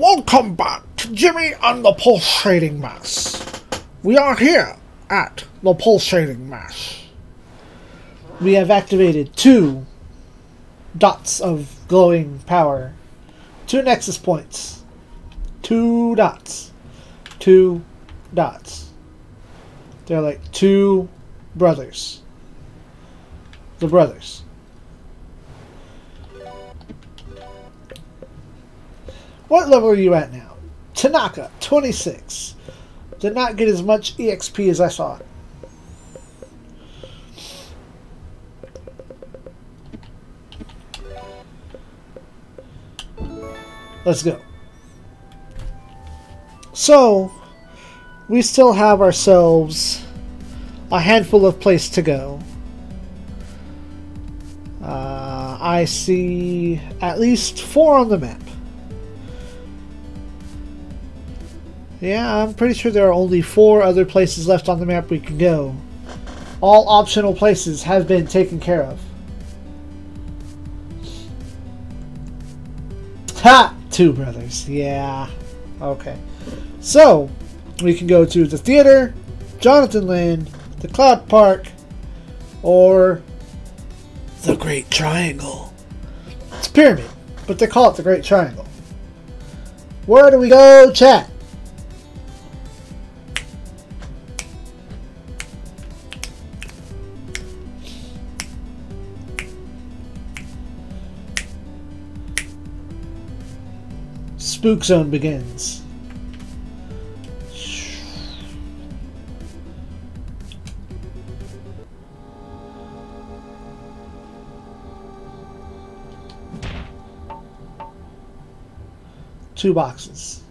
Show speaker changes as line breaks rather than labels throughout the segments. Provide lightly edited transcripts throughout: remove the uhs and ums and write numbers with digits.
Welcome back to Jimmy and the Pulsating Mass. We are here at the Pulsating Mass. We have activated 2 dots of glowing power. 2 nexus points. 2 dots. 2 dots. They're like 2 brothers. The brothers. What level are you at now? Tanaka, 26. Did not get as much EXP as I thought. Let's go. So, we still have ourselves a handful of places to go. I see at least 4 on the map. Yeah, I'm pretty sure there are only 4 other places left on the map we can go. All optional places have been taken care of. Ha! 2 brothers. Yeah. Okay. So, we can go to the theater, Jonathan Land, the Cloud Park, or the Great Triangle. It's a pyramid, but they call it the Great Triangle. Where do we go, chat? Spook Zone begins. Two boxes.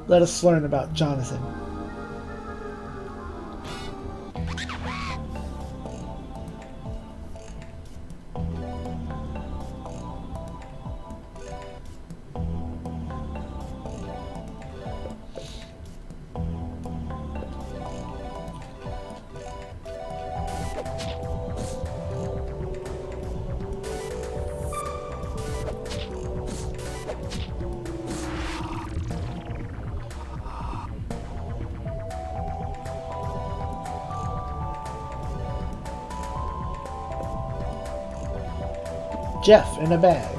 Let us learn about Jonathan. Jeff in a bag.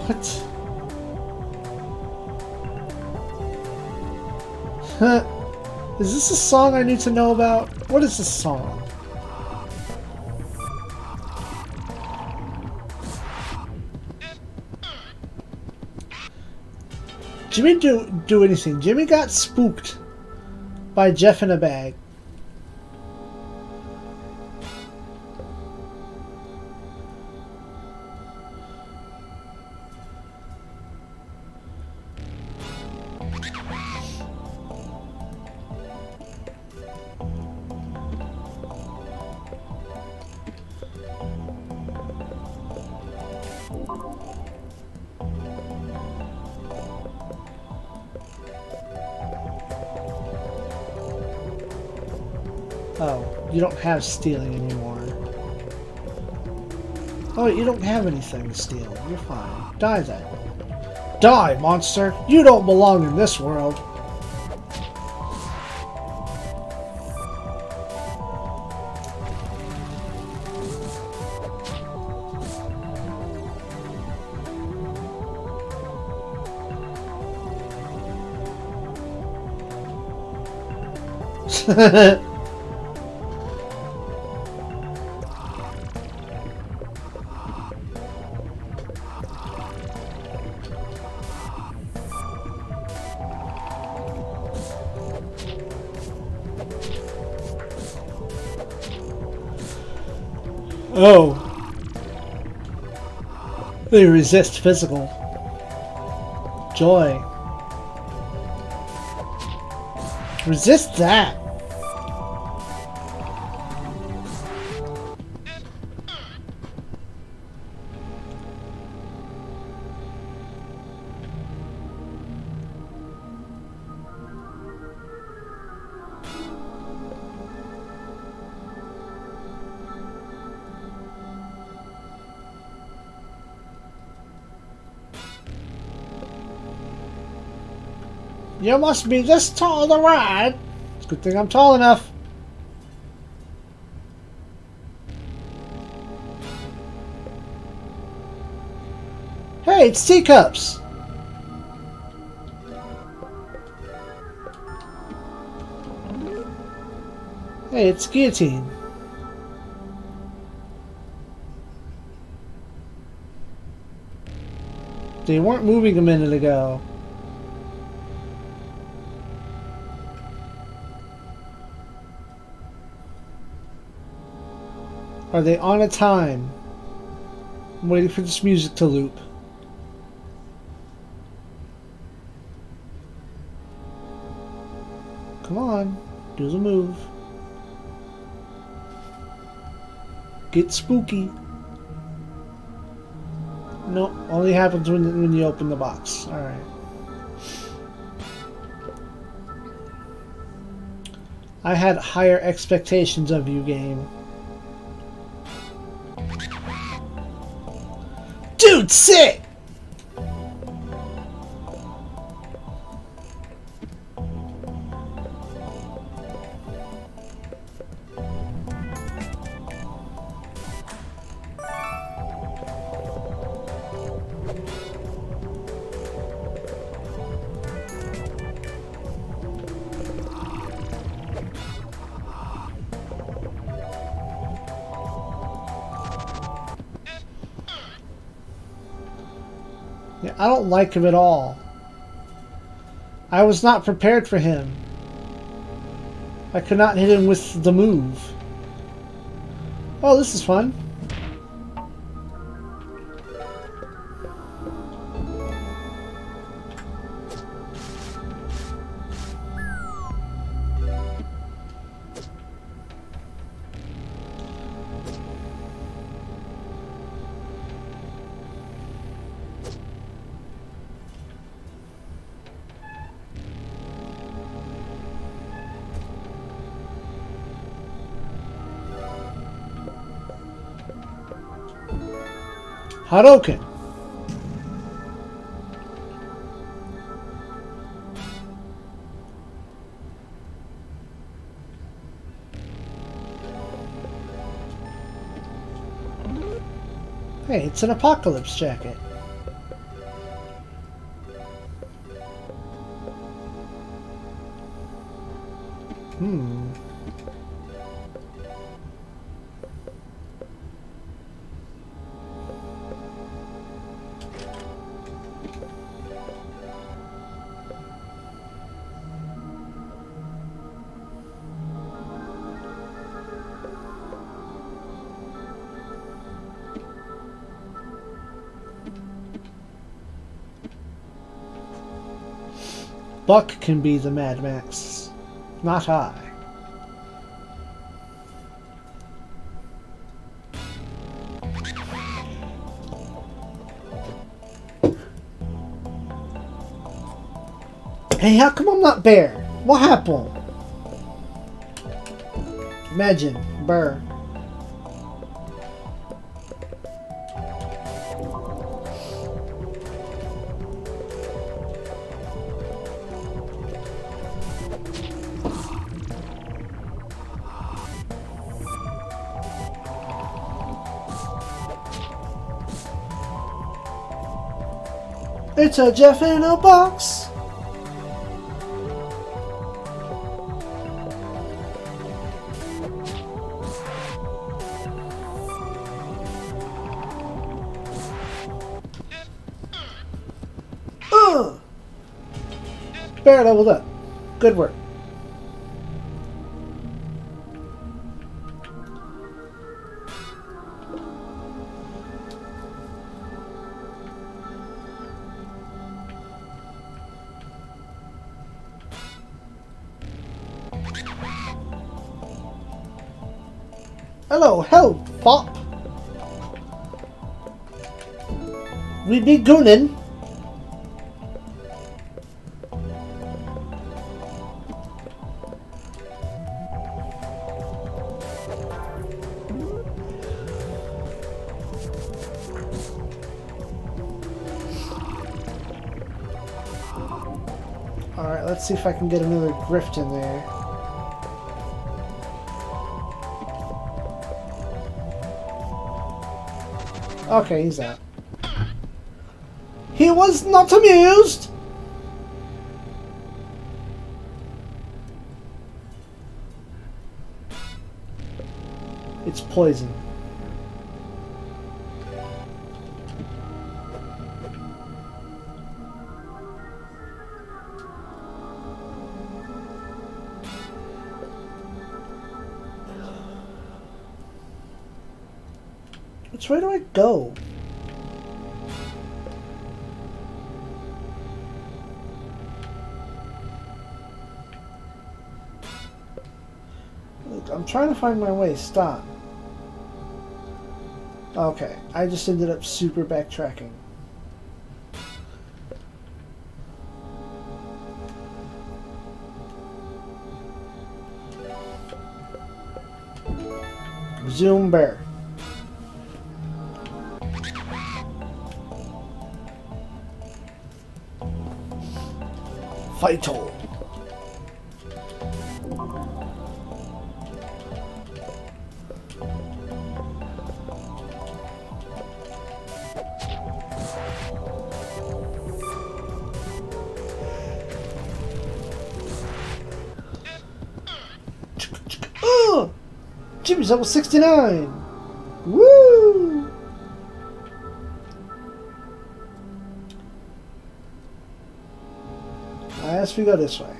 What? Huh? Is this a song I need to know about? What is this song? Jimmy didn't do anything. Jimmy got spooked by Jeff in a bag. Oh, you don't have stealing anymore. Oh, you don't have anything to steal. You're fine. Die then. Die, monster! You don't belong in this world! Oh. They resist physical. Joy. Resist that. You must be this tall to ride. It's a good thing I'm tall enough. Hey, it's teacups. Hey, it's guillotine. They weren't moving a minute ago. Are they on a time? I'm waiting for this music to loop. Come on, do the move. Get spooky. No, only happens when you open the box. Alright. I had higher expectations of you, game. Dude, sit! Yeah, I don't like him at all. I was not prepared for him. I could not hit him with the move. Oh, this is fun. Hadouken. Hey, it's an apocalypse jacket. Buck can be the Mad Max, not I. Hey, how come I'm not Bear? What happened? Imagine, Burr. It's a Jeff in a box. Bear leveled up. Good work. Hello, help, Pop. We be goonin'. let's see if I can get another grift in there. Okay, he's out. He was not amused! It's poison. Which way do I go? Look, I'm trying to find my way. Stop. Okay, I just ended up super backtracking. Zoom bear. Vital. Oh! Jimmy's level 69! Woo! I guess we go this way.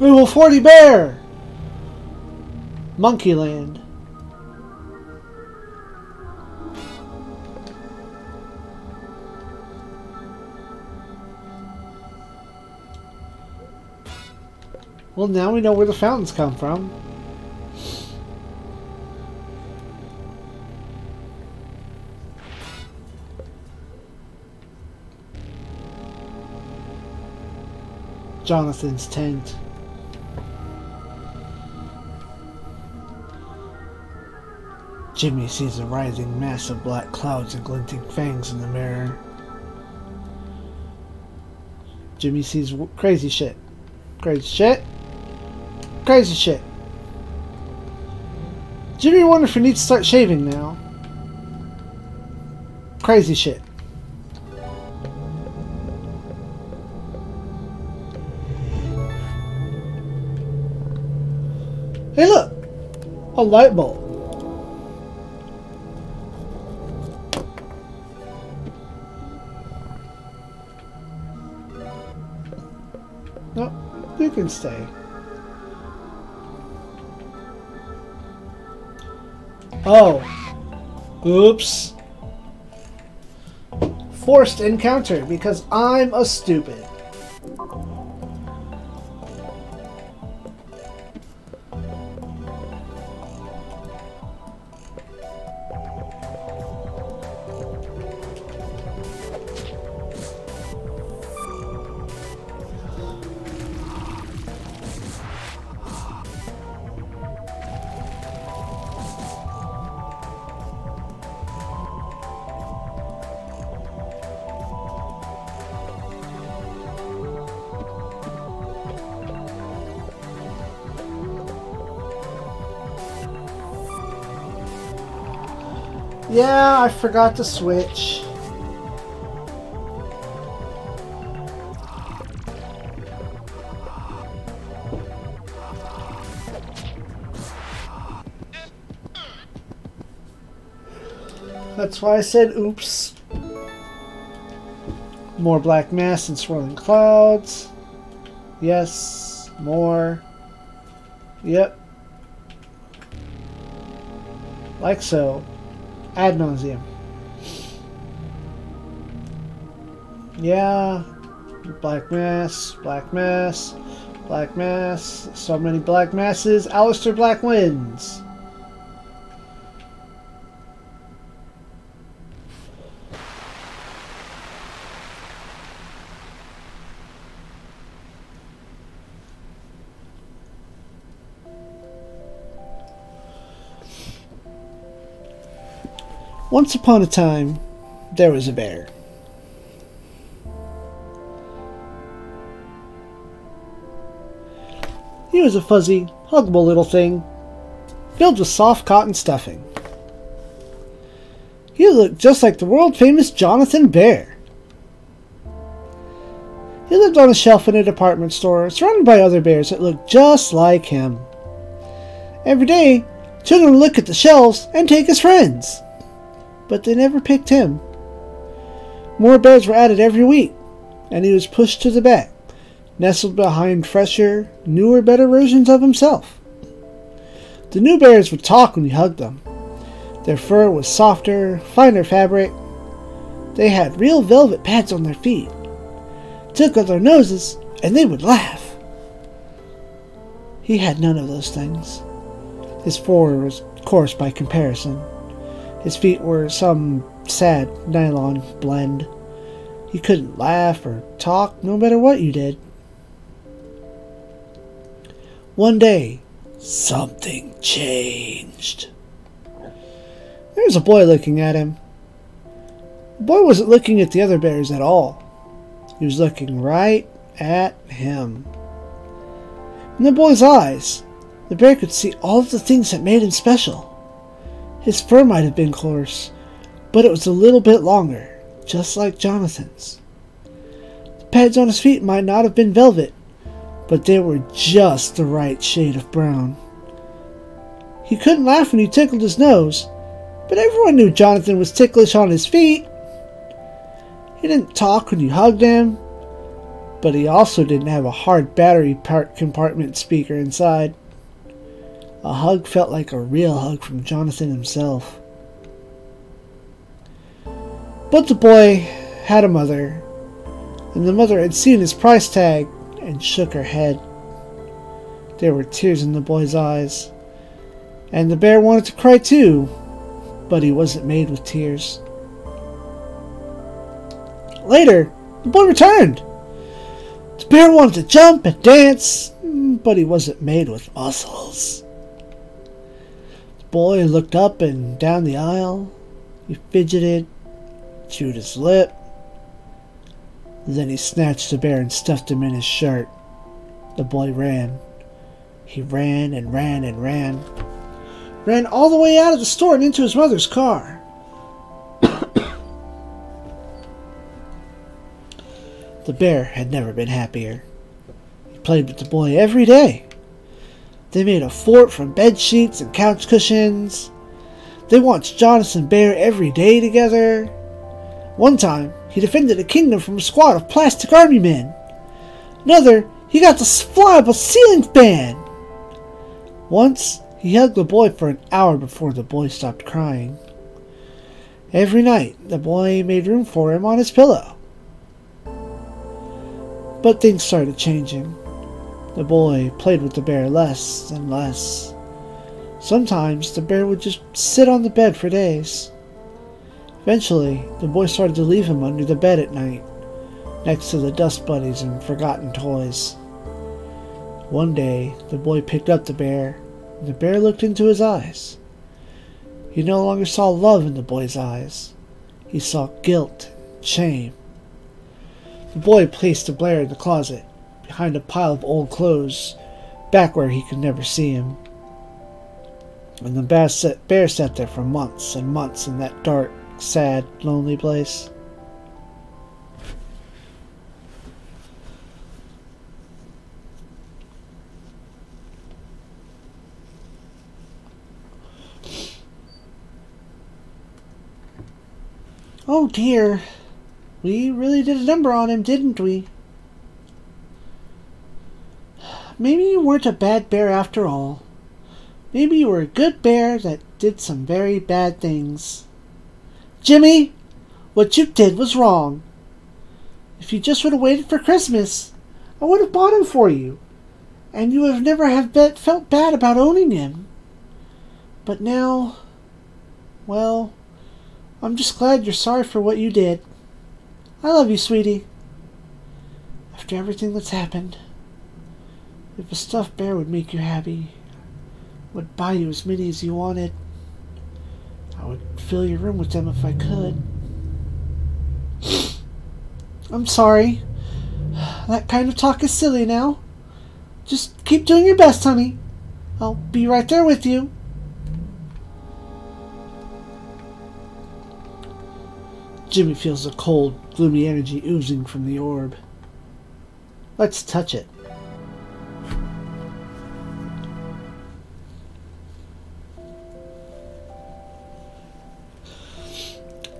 Level 40 bear! Monkey Land. Well, now we know where the fountains come from. Jonathan's tent. Jimmy sees a rising mass of black clouds and glinting fangs in the mirror. Jimmy sees crazy shit. Crazy shit. Crazy shit. Jimmy wonders if he needs to start shaving now. Crazy shit. Hey look! A light bulb. No, you can stay. Oh. Oops. Forced encounter because I'm a stupid. Yeah, I forgot to switch. That's why I said oops. More black mass and swirling clouds. Yes. More. Yep. Like so. Ad nauseum. Yeah. Black mass. Black mass. Black mass. So many black masses. Alistair Black wins. Once upon a time, there was a bear. He was a fuzzy, huggable little thing, filled with soft cotton stuffing. He looked just like the world-famous Jonathan Bear. He lived on a shelf in a department store, surrounded by other bears that looked just like him. Every day, children would look at the shelves and take his friends. But they never picked him. More bears were added every week, and he was pushed to the back, nestled behind fresher, newer, better versions of himself. The new bears would talk when you hugged them. Their fur was softer, finer fabric. They had real velvet pads on their feet, tickled their noses, and they would laugh. He had none of those things. His fur was coarse by comparison. His feet were some sad nylon blend. He couldn't laugh or talk no matter what you did. One day, something changed. There was a boy looking at him. The boy wasn't looking at the other bears at all. He was looking right at him. In the boy's eyes, the bear could see all of the things that made him special. His fur might have been coarse, but it was a little bit longer, just like Jonathan's. The pads on his feet might not have been velvet, but they were just the right shade of brown. He couldn't laugh when he tickled his nose, but everyone knew Jonathan was ticklish on his feet. He didn't talk when you hugged him, but he also didn't have a hard battery compartment speaker inside. A hug felt like a real hug from Jonathan himself. But the boy had a mother, and the mother had seen his price tag and shook her head. There were tears in the boy's eyes, and the bear wanted to cry too, but he wasn't made with tears. Later, the boy returned. The bear wanted to jump and dance, but he wasn't made with muscles. The boy looked up and down the aisle. He fidgeted, chewed his lip. Then he snatched the bear and stuffed him in his shirt. The boy ran. He ran and ran and ran. Ran all the way out of the store and into his mother's car. The bear had never been happier. He played with the boy every day. They made a fort from bed sheets and couch cushions. They watched Jonathan Bear every day together. One time, he defended a kingdom from a squad of plastic army men. Another, he got to fly up a ceiling fan. Once, he hugged the boy for an hour before the boy stopped crying. Every night, the boy made room for him on his pillow. But things started changing. The boy played with the bear less and less. Sometimes the bear would just sit on the bed for days. Eventually, the boy started to leave him under the bed at night, next to the dust bunnies and forgotten toys. One day, the boy picked up the bear, and the bear looked into his eyes. He no longer saw love in the boy's eyes. He saw guilt and shame. The boy placed the bear in the closet, behind a pile of old clothes, back where he could never see him. And the bear sat there for months and months in that dark, sad, lonely place. Oh dear. We really did a number on him, didn't we? Maybe you weren't a bad bear after all. Maybe you were a good bear that did some very bad things. Jimmy, what you did was wrong. If you just would have waited for Christmas, I would have bought him for you, and you would have never felt bad about owning him. But now, well, I'm just glad you're sorry for what you did. I love you, sweetie. After everything that's happened, if a stuffed bear would make you happy, would buy you as many as you wanted, I would fill your room with them if I could. I'm sorry. That kind of talk is silly now. Just keep doing your best, honey. I'll be right there with you. Jimmy feels the cold, gloomy energy oozing from the orb. Let's touch it.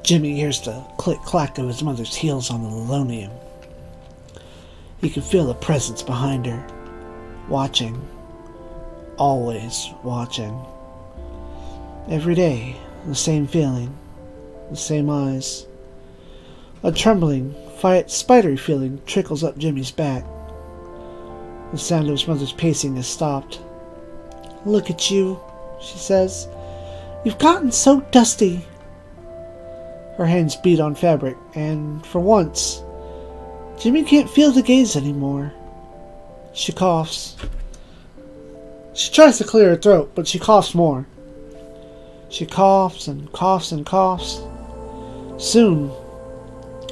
Jimmy hears the click-clack of his mother's heels on the linoleum. He can feel the presence behind her, watching, always watching. Every day, the same feeling, the same eyes. A trembling, spidery feeling trickles up Jimmy's back. The sound of his mother's pacing has stopped. "Look at you," she says. "You've gotten so dusty." Her hands beat on fabric, and for once, Jimmy can't feel the gaze anymore. She coughs. She tries to clear her throat, but she coughs more. She coughs and coughs and coughs. Soon,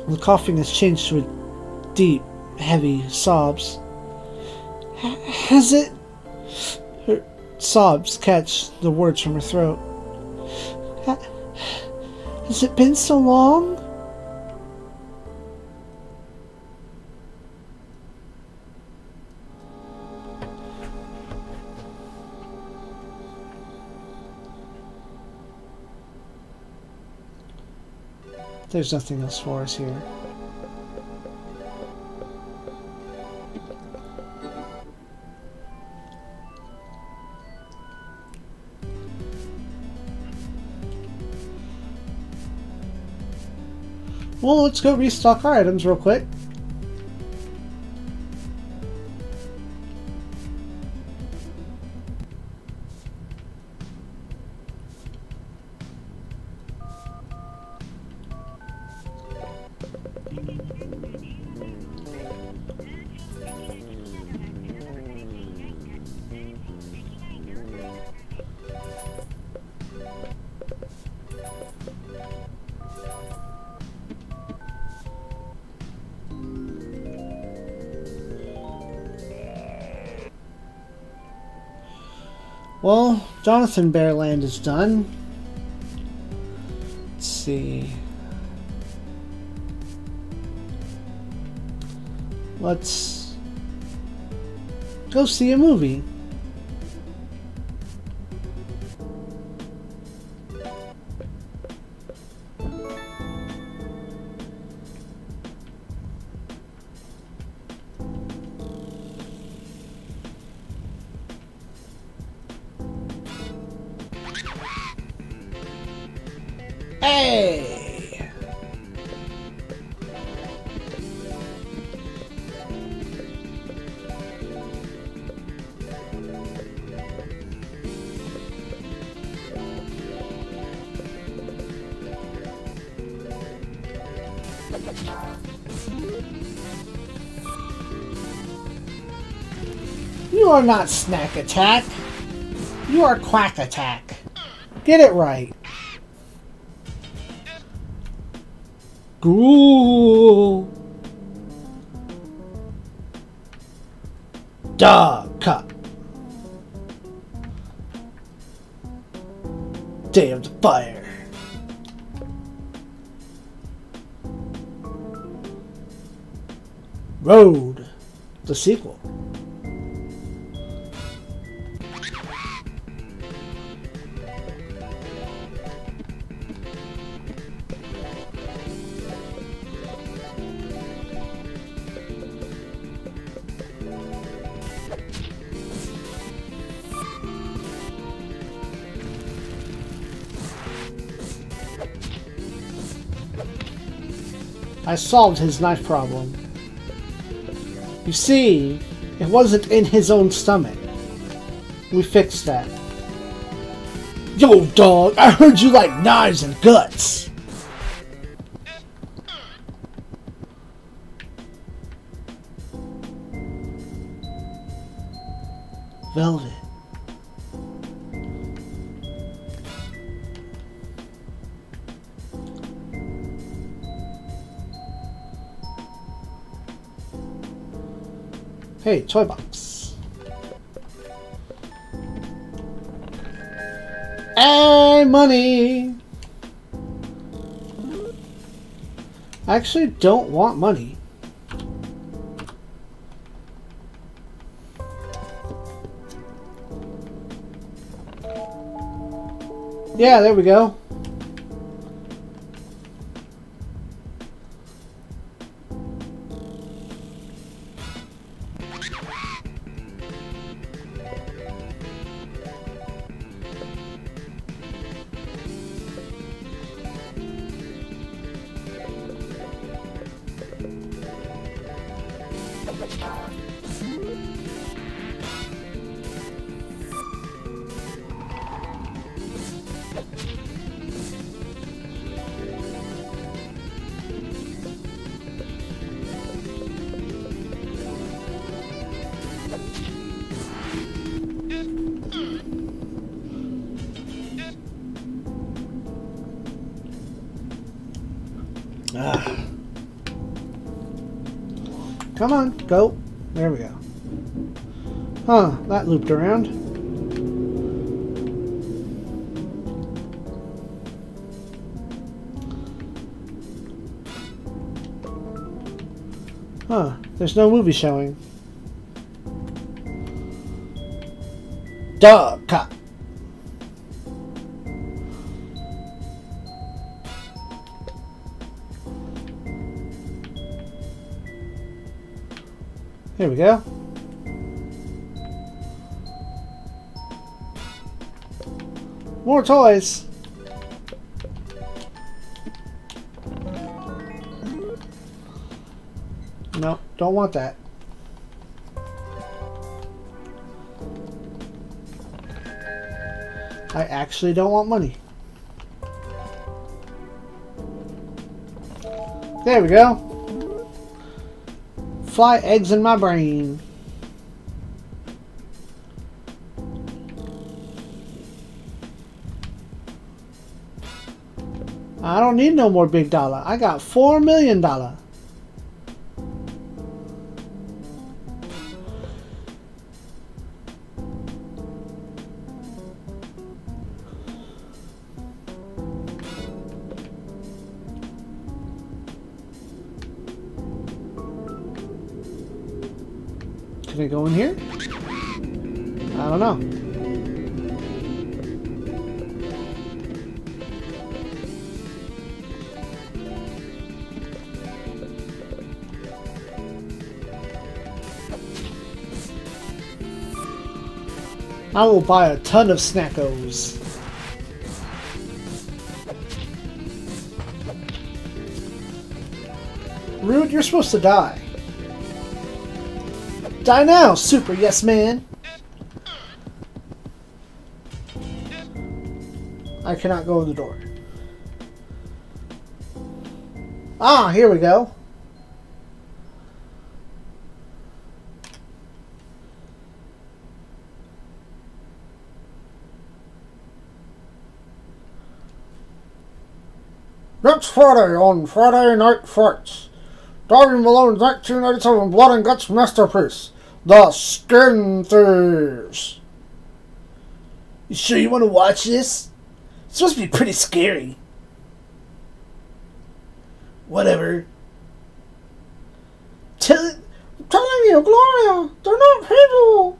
the coughing has changed to deep, heavy sobs. Has it... Her sobs catch the words from her throat. Has it been so long? There's nothing else for us here. Well, let's go restock our items real quick. Well, Jonathan Bearland is done. Let's see. Let's go see a movie. Hey! You are not Snack Attack. You are Quack Attack. Get it right. Ghoul. Dog Cup. Day of the Fire. Road, the sequel. I solved his knife problem. You see, it wasn't in his own stomach. We fixed that. Yo, dog, I heard you like knives and guts. Velvet. Hey, toy box. Hey, money. I actually don't want money. Yeah, there we go. Come on, go. There we go. Huh, that looped around. Huh, there's no movie showing. Dog cop. Here we go. More toys. No, don't want that. I actually don't want money. There we go. Fly eggs in my brain. I don't need no more big dollar. I got $4 million. Can I go in here? I don't know. I will buy a ton of snackos. Rude, you're supposed to die. Die now, super yes man. I cannot go in the door. Ah, here we go. Next Friday on Friday Night Frights. Darwin Malone's 1987 Blood and Guts masterpiece, The Skin Thieves. You sure you want to watch this? It's supposed to be pretty scary. Whatever. I'm telling you, Gloria, they're not people.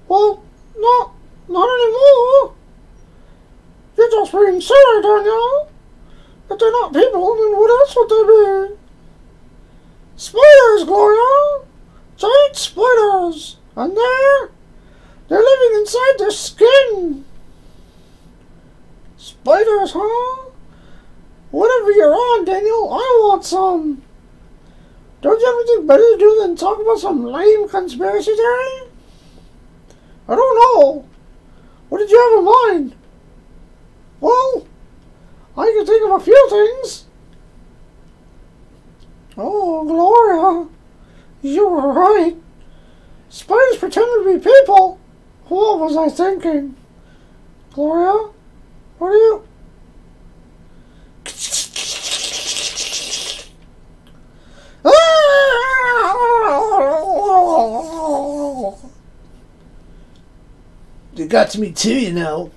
Well, not anymore. You're just being silly, Daniel. If they're not people, then what else would they be? Spiders, Gloria! Giant spiders! And they're living inside their skin! Spiders, huh? Whatever you're on, Daniel, I want some! Don't you have anything better to do than talk about some lame conspiracy theory? I don't know. What did you have in mind? Well, I can think of a few things. Oh, Gloria, you were right. Spiders pretending to be people. What was I thinking? Gloria, what are you... It got to me too, you know.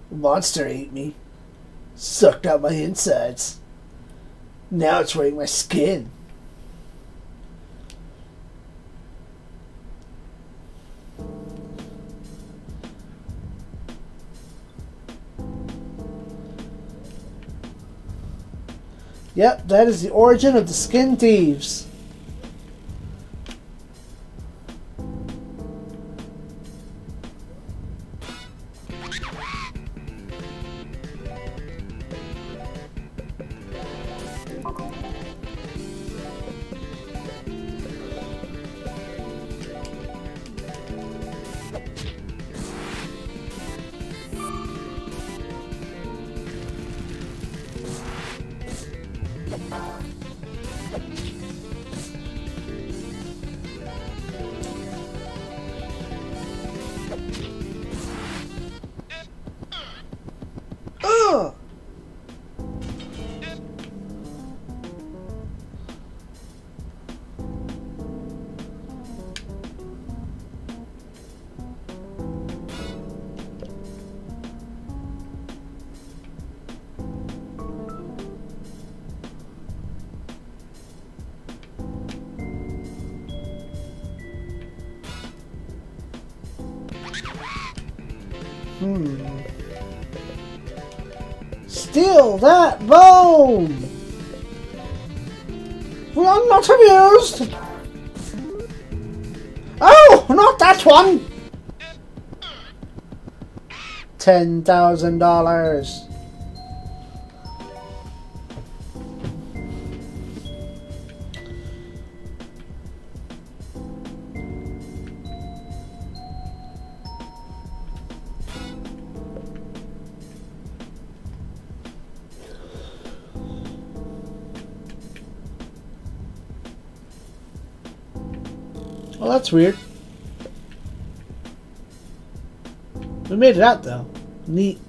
A monster ate me. Sucked out my insides. Now it's wearing my skin. Yep, that is the origin of the skin thieves. Steal that bone! We are not amused! Oh, not that one! $10,000. Well, that's weird. We made it out, though. Neat.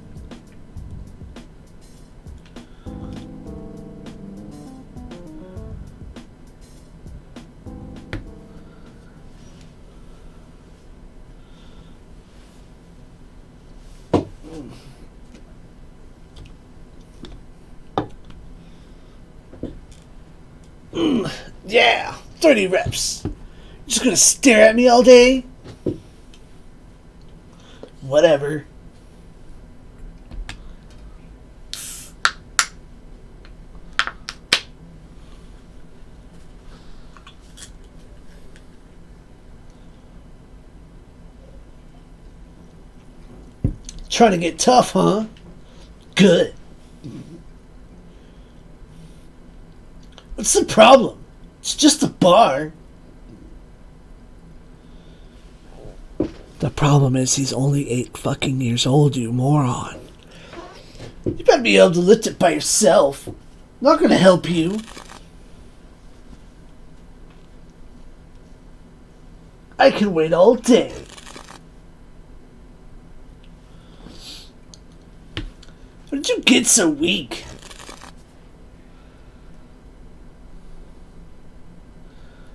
Yeah, 30 reps. Just gonna stare at me all day? Whatever. Trying to get tough, huh? Good. What's the problem? It's just a bar. The problem is he's only 8 fucking years old, you moron. You better be able to lift it by yourself. I'm not gonna help you. I can wait all day. How did you get so weak?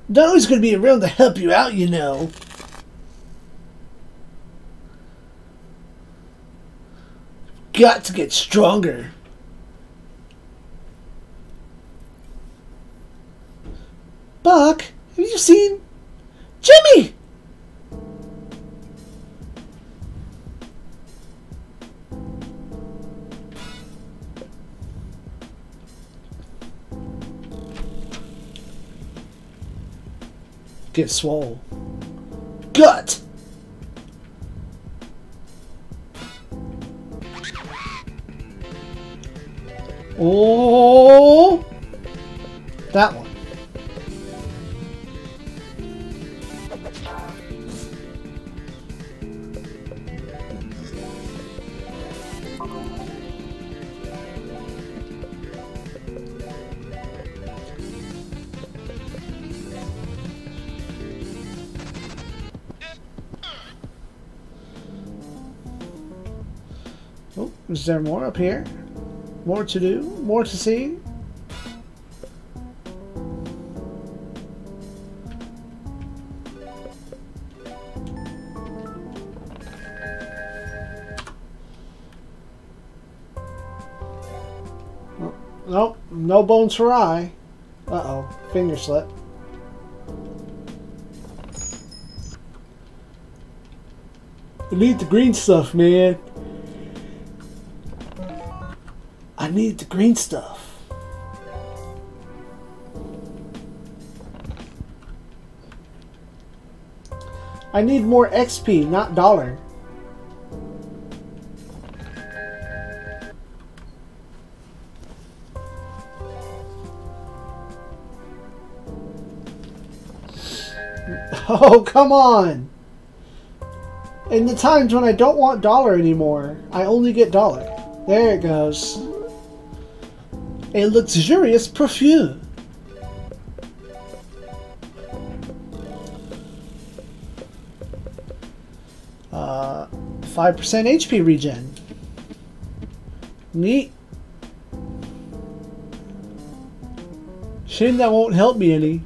I'm not always gonna be around to help you out, you know. Got to get stronger. Buck, have you seen Jimmy? Get swole. Gut. Oh, that one. Oh, is there more up here? More to do? More to see? Oh, nope, no bones for eye. Uh-oh, finger slip. I need the green stuff, man. I need the green stuff. I need more XP, not dollar. Oh, come on! In the times when I don't want dollar anymore, I only get dollar. There it goes. A luxurious perfume. Uh, 5% HP regen. Neat. Shame that won't help me any.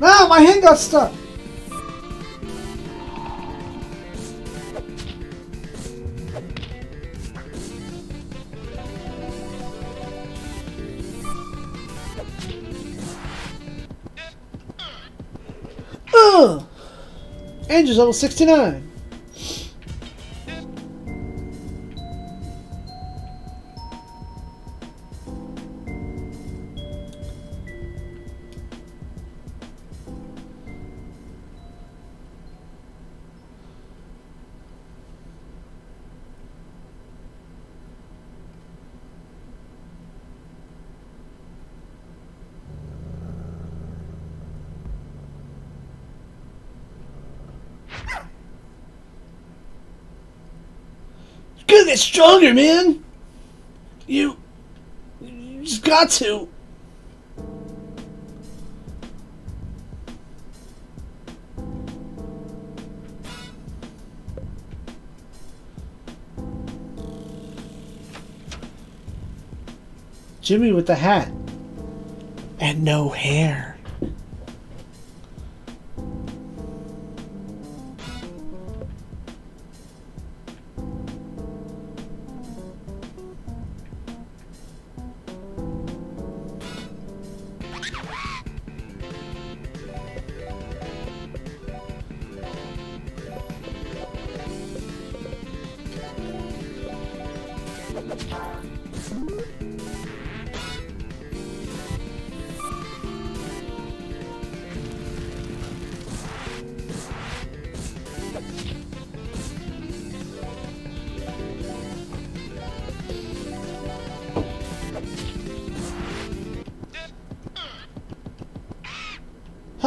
Ah, my hand got stuck! Ugh! Angel's level 69. Gotta get stronger, man! You just got to. Jimmy with the hat. And no hair.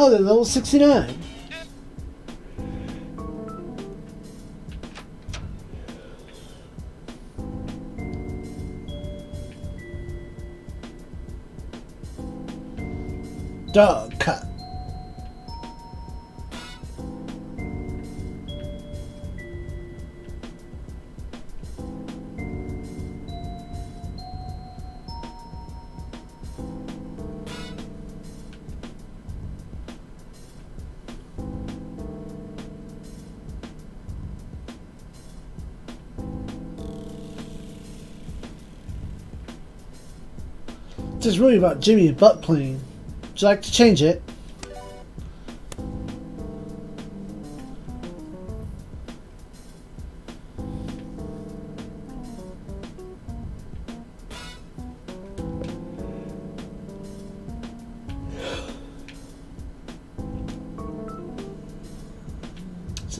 Oh, they're level 69. Dog cut. This is really about Jimmy and butt plane. Would you like to change it?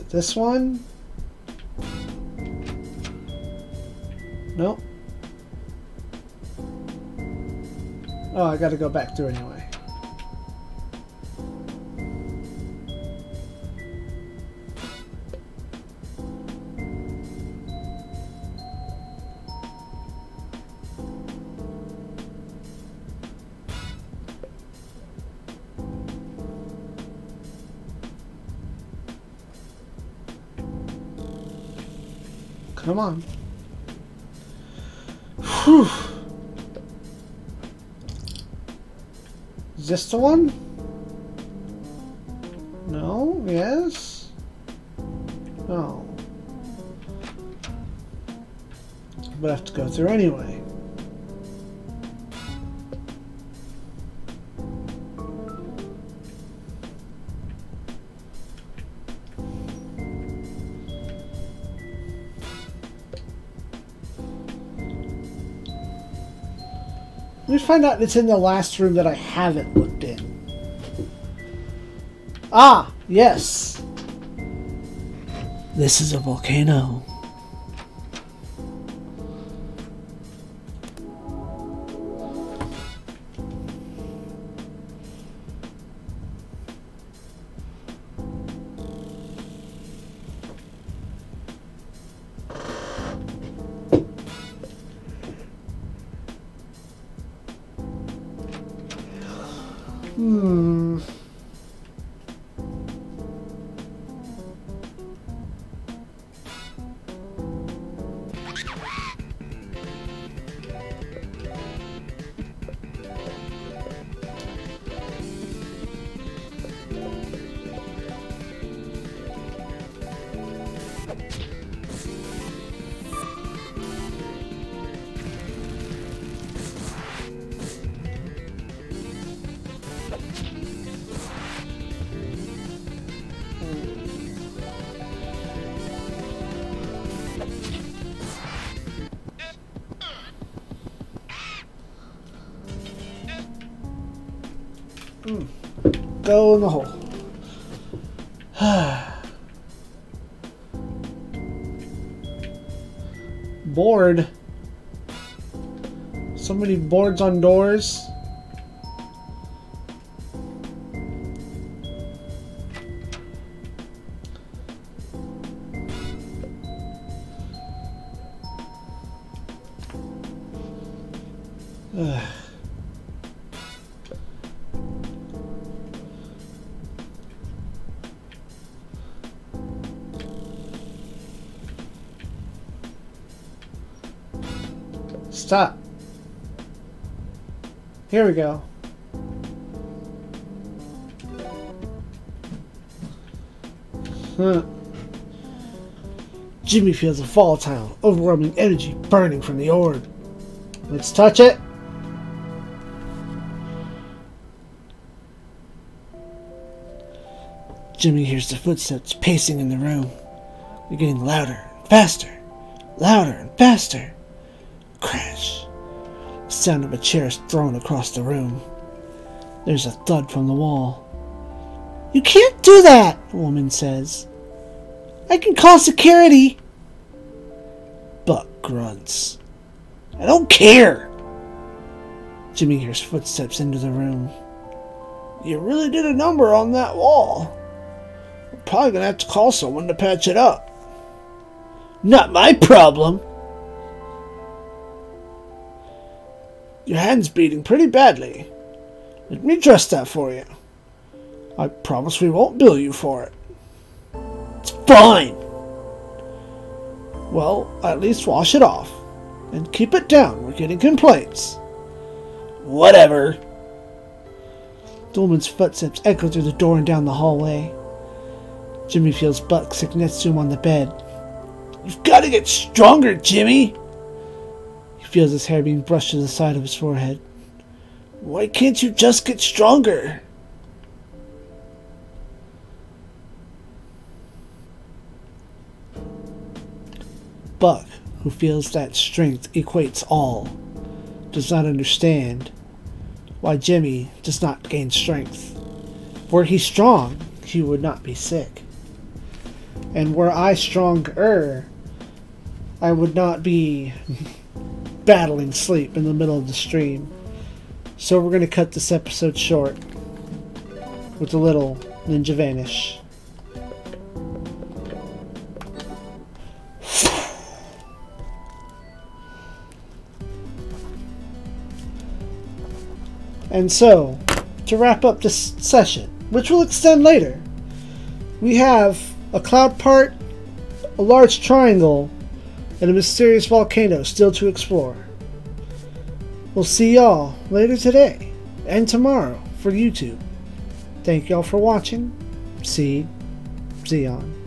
This one? Nope. Oh, I gotta go back through anyway. Come on. Whew. Is this the one? No? Yes? No. But I have to go through anyway. Let me find out it's in the last room that I haven't looked in. Ah, yes. This is a volcano. Go in the hole. Board. So many boards on doors. Stop. Here we go. Jimmy feels a volatile, overwhelming energy burning from the orb. Let's touch it. Jimmy hears the footsteps pacing in the room. They're getting louder and faster. Louder and faster. Crash. The sound of a chair is thrown across the room. There's a thud from the wall. "You can't do that," the woman says. "I can call security." Buck grunts. "I don't care." Jimmy hears footsteps into the room. "You really did a number on that wall. We're probably gonna have to call someone to patch it up." "Not my problem." "Your hand's bleeding pretty badly. Let me dress that for you. I promise we won't bill you for it." "It's fine." "Well, at least wash it off. And keep it down. We're getting complaints." "Whatever." The woman's footsteps echo through the door and down the hallway. Jimmy feels Buck sit next to him on the bed. "You've got to get stronger, Jimmy." He feels his hair being brushed to the side of his forehead. "Why can't you just get stronger?" Buck, who feels that strength equates all, does not understand why Jimmy does not gain strength. Were he strong, he would not be sick. And were I stronger, I would not be battling sleep in the middle of the stream. So we're going to cut this episode short with a little ninja vanish. And so, to wrap up this session, which will extend later, we have a cloud part, a large triangle, and a mysterious volcano still to explore. We'll see y'all later today and tomorrow for YouTube. Thank y'all for watching. SIEG, ZEON.